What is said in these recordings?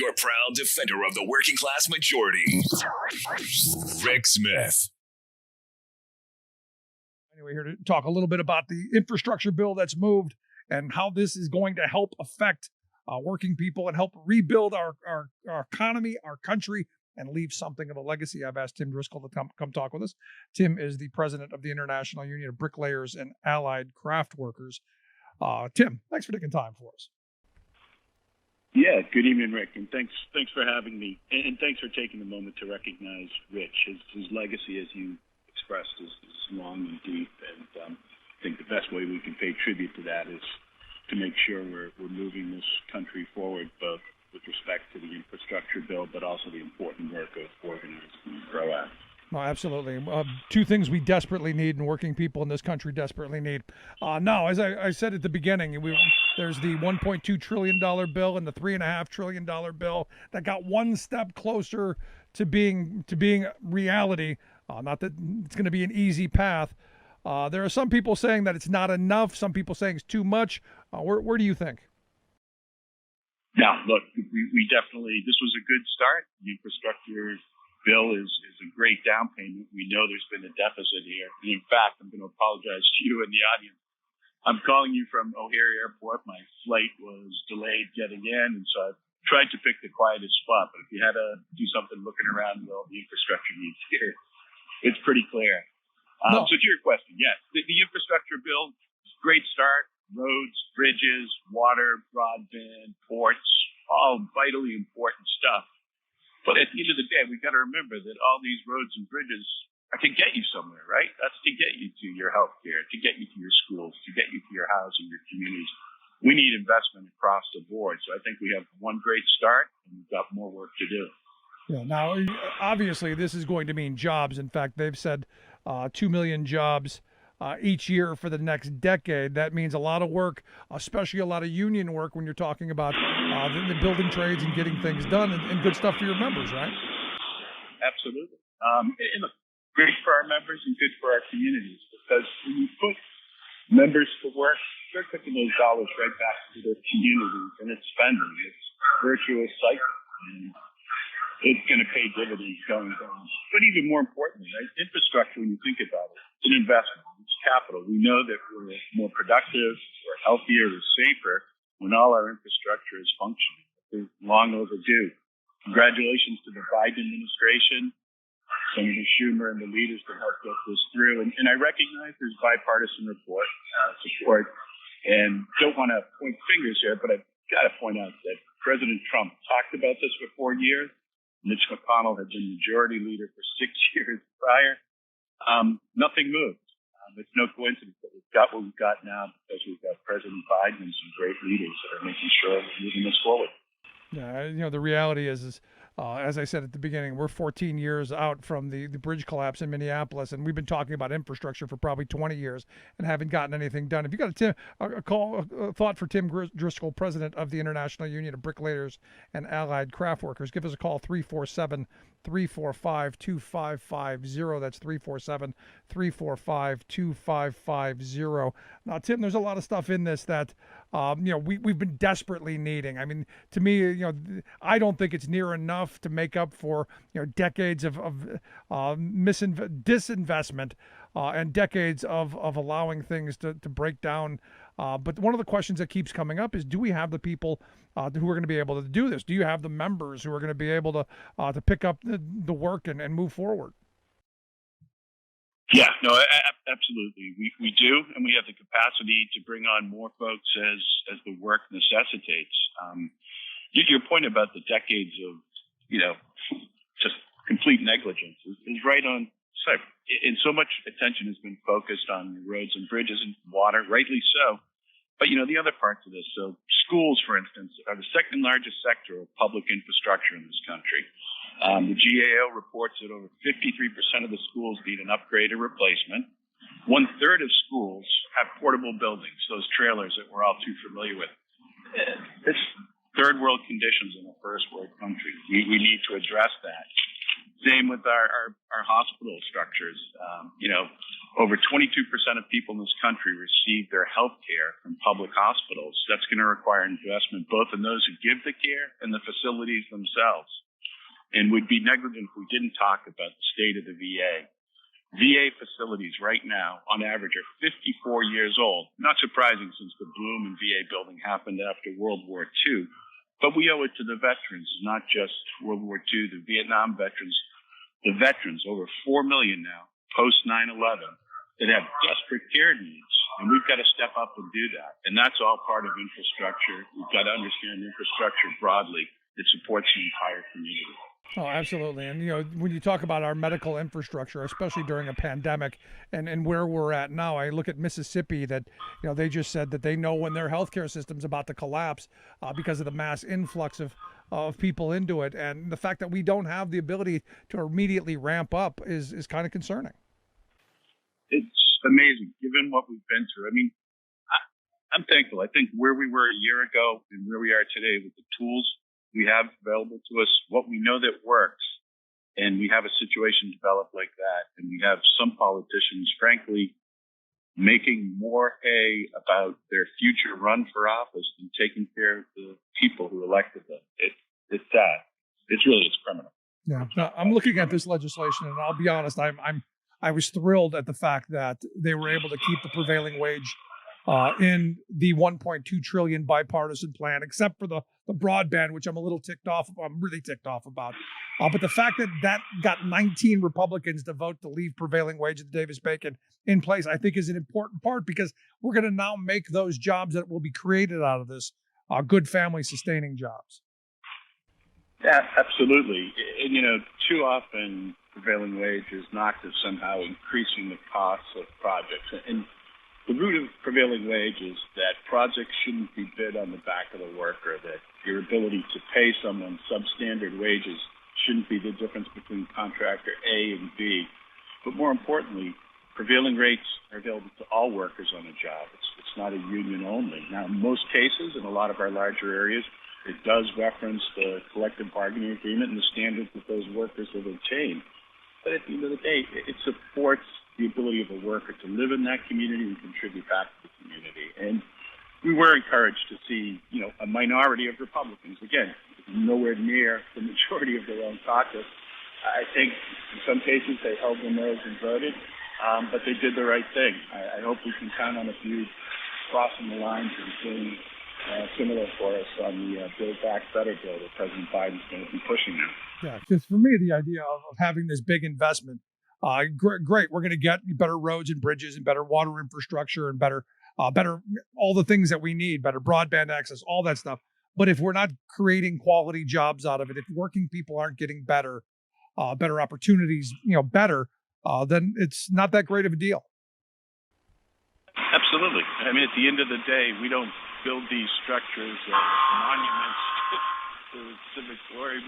Your proud defender of the working class majority, Rick Smith. Anyway, here to talk a little bit about the infrastructure bill that's moved and how this is going to help affect working people and help rebuild our economy, our country, and leave something of a legacy. I've asked Tim Driscoll to come talk with us. Tim is the president of the International Union of Bricklayers and Allied Craft Workers. Tim, thanks for taking time for us. Yeah, good evening, Rick, and thanks for having me, and thanks for taking the moment to recognize Rich. His legacy, as you expressed, is long and deep, and I think the best way we can pay tribute to that is to make sure we're moving this country forward, both with respect to the infrastructure bill, but also the important work of organizing and GROW Act. No, absolutely. Two things we desperately need and working people in this country desperately need. Now, as I said at the beginning, there's the $1.2 trillion bill and the $3.5 trillion bill that got one step closer to being reality. Not that it's going to be an easy path. There are some people saying that it's not enough. Some people saying it's too much. Where do you think? Now, look, we definitely, this was a good start. The infrastructure bill is a great down payment. We know there's been a deficit here. And in fact, I'm going to apologize to you and the audience. I'm calling you from O'Hare Airport. My flight was delayed getting in, and so I tried to pick the quietest spot. But if you had to do something looking around all the infrastructure needs here, it's pretty clear. No. So to your question, yes, the infrastructure bill, great start. Roads, bridges, water, broadband, ports, all vitally important stuff. But at the end of the day, we've got to remember that all these roads and bridges are to get you somewhere, right? That's to get you to your health care, to get you to your schools, to get you to your housing, your communities. We need investment across the board. So I think we have one great start, and we've got more work to do. Yeah. Now, obviously, this is going to mean jobs. In fact, they've said 2 million jobs each year for the next decade. That means a lot of work, especially a lot of union work when you're talking about the building trades and getting things done and good stuff for your members, right? Absolutely. And look, great for our members and good for our communities, because when you put members to work, they're putting those dollars right back to their communities and it's spending. It's a virtuous cycle. And it's going to pay dividends going on. But even more importantly, right, infrastructure, when you think about it, it's an investment. It's capital. We know that we're more productive, we're healthier, we're safer when all our infrastructure is functioning. It's long overdue. Congratulations to the Biden administration, Senator Schumer, and the leaders that helped get this through. And I recognize there's bipartisan support, and don't want to point fingers here, but I've got to point out that President Trump talked about this for 4 years. Mitch McConnell had been majority leader for 6 years prior. Nothing moved. It's no coincidence that we've got what we've got now because we've got President Biden and some great leaders that are making sure we're moving this forward. Yeah, the reality is as I said at the beginning, we're 14 years out from the bridge collapse in Minneapolis, and we've been talking about infrastructure for probably 20 years and haven't gotten anything done. If you got a thought for Tim Driscoll, president of the International Union of Bricklayers and Allied Craft Workers, give us a call, 347-345-2550. That's 347-345-2550. Now, Tim, there's a lot of stuff in this that we've been desperately needing. I mean, to me, I don't think it's near enough to make up for decades of disinvestment and decades of allowing things to break down. But one of the questions that keeps coming up is, do we have the people who are going to be able to do this? Do you have the members who are going to be able to pick up the work and move forward? Yeah, no, absolutely. We do, and we have the capacity to bring on more folks as the work necessitates. Your point about the decades of, just complete negligence is right on site. And so much attention has been focused on roads and bridges and water, rightly so. But, the other parts of this, so schools, for instance, are the second largest sector of public infrastructure in this country. The GAO reports that over 53% of the schools need an upgrade or replacement. 1/3 of schools have portable buildings, those trailers that we're all too familiar with. It's third world conditions in a first world country. We need to address that. Same with our hospital structures. Over 22% of people in this country receive their health care from public hospitals. That's going to require investment both in those who give the care and the facilities themselves. And we'd be negligent if we didn't talk about the state of the VA. VA facilities right now, on average, are 54 years old. Not surprising since the boom in VA building happened after World War II. But we owe it to the veterans, not just World War II, the Vietnam veterans. The veterans, over 4 million now, post 9/11, that have desperate care needs. And we've got to step up and do that. And that's all part of infrastructure. We've got to understand infrastructure broadly. It supports the entire community. Oh, absolutely. And, when you talk about our medical infrastructure, especially during a pandemic and where we're at now, I look at Mississippi that, they just said that they know when their healthcare system's about to collapse because of the mass influx of people into it. And the fact that we don't have the ability to immediately ramp up is kind of concerning. It's amazing, given what we've been through. I mean, I'm thankful. I think where we were a year ago and where we are today with the tools we have available to us, what we know that works, and we have a situation developed like that, and we have some politicians, frankly, making more hay about their future run for office than taking care of the people who elected them. It's sad. It's criminal. Yeah, no, I'm looking at this legislation, and I'll be honest, I was thrilled at the fact that they were able to keep the prevailing wage in the $1.2 trillion bipartisan plan, except for the broadband, which I'm really ticked off about. But the fact that got 19 Republicans to vote to leave prevailing wage at Davis-Bacon in place, I think is an important part, because we're going to now make those jobs that will be created out of this good family sustaining jobs. Yeah, absolutely. And, too often prevailing wage is knocked as somehow increasing the costs of projects. And the root of prevailing wage is that projects shouldn't be bid on the back of the worker, that your ability to pay someone substandard wages shouldn't be the difference between contractor A and B. But more importantly, prevailing rates are available to all workers on a job. It's not a union only. Now, in most cases, in a lot of our larger areas, it does reference the collective bargaining agreement and the standards that those workers have obtained. But at the end of the day, it supports the ability of a worker to live in that community and contribute back to the community. And we were encouraged to see, a minority of Republicans, again, nowhere near the majority of their own caucus. I think in some cases they held their nose and voted, but they did the right thing. I hope we can count on a few crossing the lines and doing similar for us on the Build Back Better bill that President Biden's going to be pushing now. Yeah, because for me, the idea of having this big investment, great, we're going to get better roads and bridges and better water infrastructure and better all the things that we need, better broadband access, all that stuff. But if we're not creating quality jobs out of it, if working people aren't getting better opportunities, then it's not that great of a deal. Absolutely. I mean, at the end of the day, we don't build these structures as monuments to civic glory.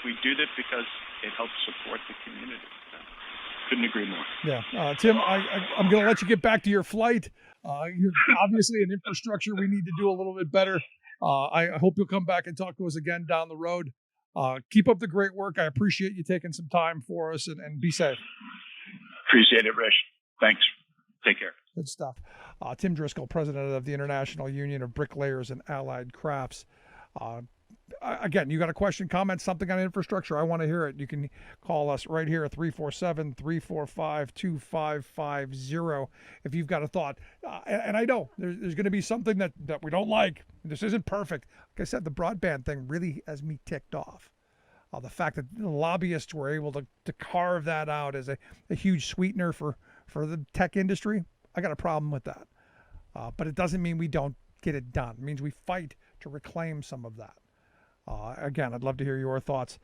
We do this because it helps support the community. Couldn't agree more. Yeah. Tim, I'm going to let you get back to your flight. You're obviously an infrastructure we need to do a little bit better. I hope you'll come back and talk to us again down the road. Keep up the great work. I appreciate you taking some time for us, and be safe. Appreciate it, Rich. Thanks. Take care. Good stuff. Tim Driscoll, president of the International Union of Bricklayers and Allied Crafts. Again, you got a question, comment, something on infrastructure, I want to hear it. You can call us right here at 347-345-2550 if you've got a thought. And I know there's going to be something that we don't like. This isn't perfect. Like I said, the broadband thing really has me ticked off. The fact that the lobbyists were able to carve that out as a huge sweetener for the tech industry, I got a problem with that. But it doesn't mean we don't get it done. It means we fight to reclaim some of that. Again, I'd love to hear your thoughts.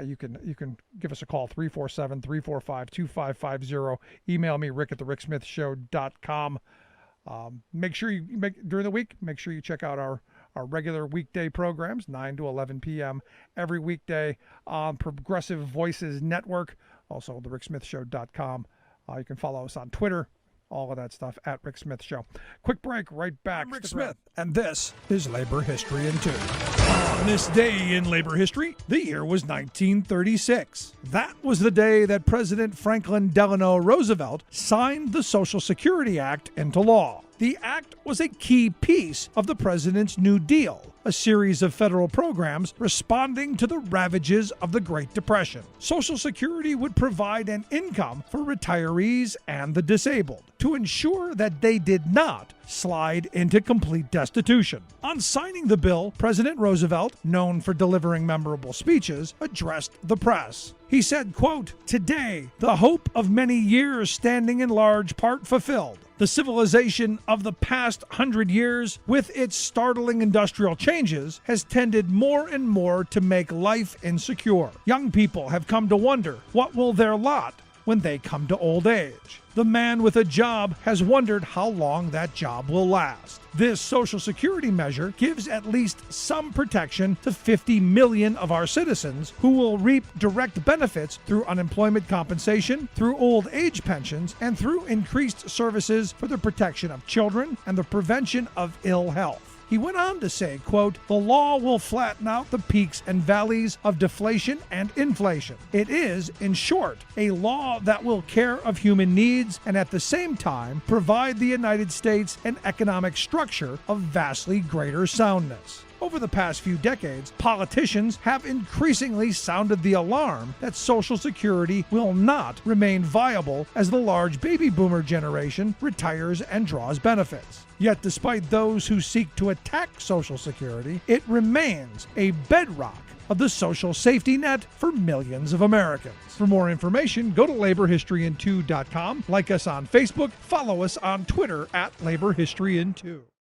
You can give us a call, 347-345-2550. Email me, rick@thericksmithshow.com. Make sure during the week, make sure you check out our regular weekday programs, 9 to 11 p.m. every weekday on Progressive Voices Network, also thericksmithshow.com. You can follow us on Twitter, all of that stuff, at Rick Smith Show. Quick break, right back. I'm Rick Smith, and this is Labor History in 2. On this day in labor history, the year was 1936. That was the day that President Franklin Delano Roosevelt signed the Social Security Act into law. The act was a key piece of the president's New Deal, a series of federal programs responding to the ravages of the Great Depression. Social Security would provide an income for retirees and the disabled to ensure that they did not slide into complete destitution. On signing the bill, President Roosevelt, known for delivering memorable speeches, addressed the press. He said, quote, "Today, the hope of many years standing in large part fulfilled. The civilization of the past 100 years, with its startling industrial changes, has tended more and more to make life insecure. Young people have come to wonder what will their lot when they come to old age. The man with a job has wondered how long that job will last. This Social Security measure gives at least some protection to 50 million of our citizens who will reap direct benefits through unemployment compensation, through old age pensions, and through increased services for the protection of children and the prevention of ill health." He went on to say, quote, "The law will flatten out the peaks and valleys of deflation and inflation. It is, in short, a law that will care of human needs and at the same time provide the United States an economic structure of vastly greater soundness." Over the past few decades, politicians have increasingly sounded the alarm that Social Security will not remain viable as the large baby boomer generation retires and draws benefits. Yet despite those who seek to attack Social Security, it remains a bedrock of the social safety net for millions of Americans. For more information, go to laborhistoryin2.com, like us on Facebook, follow us on Twitter @laborhistoryin2.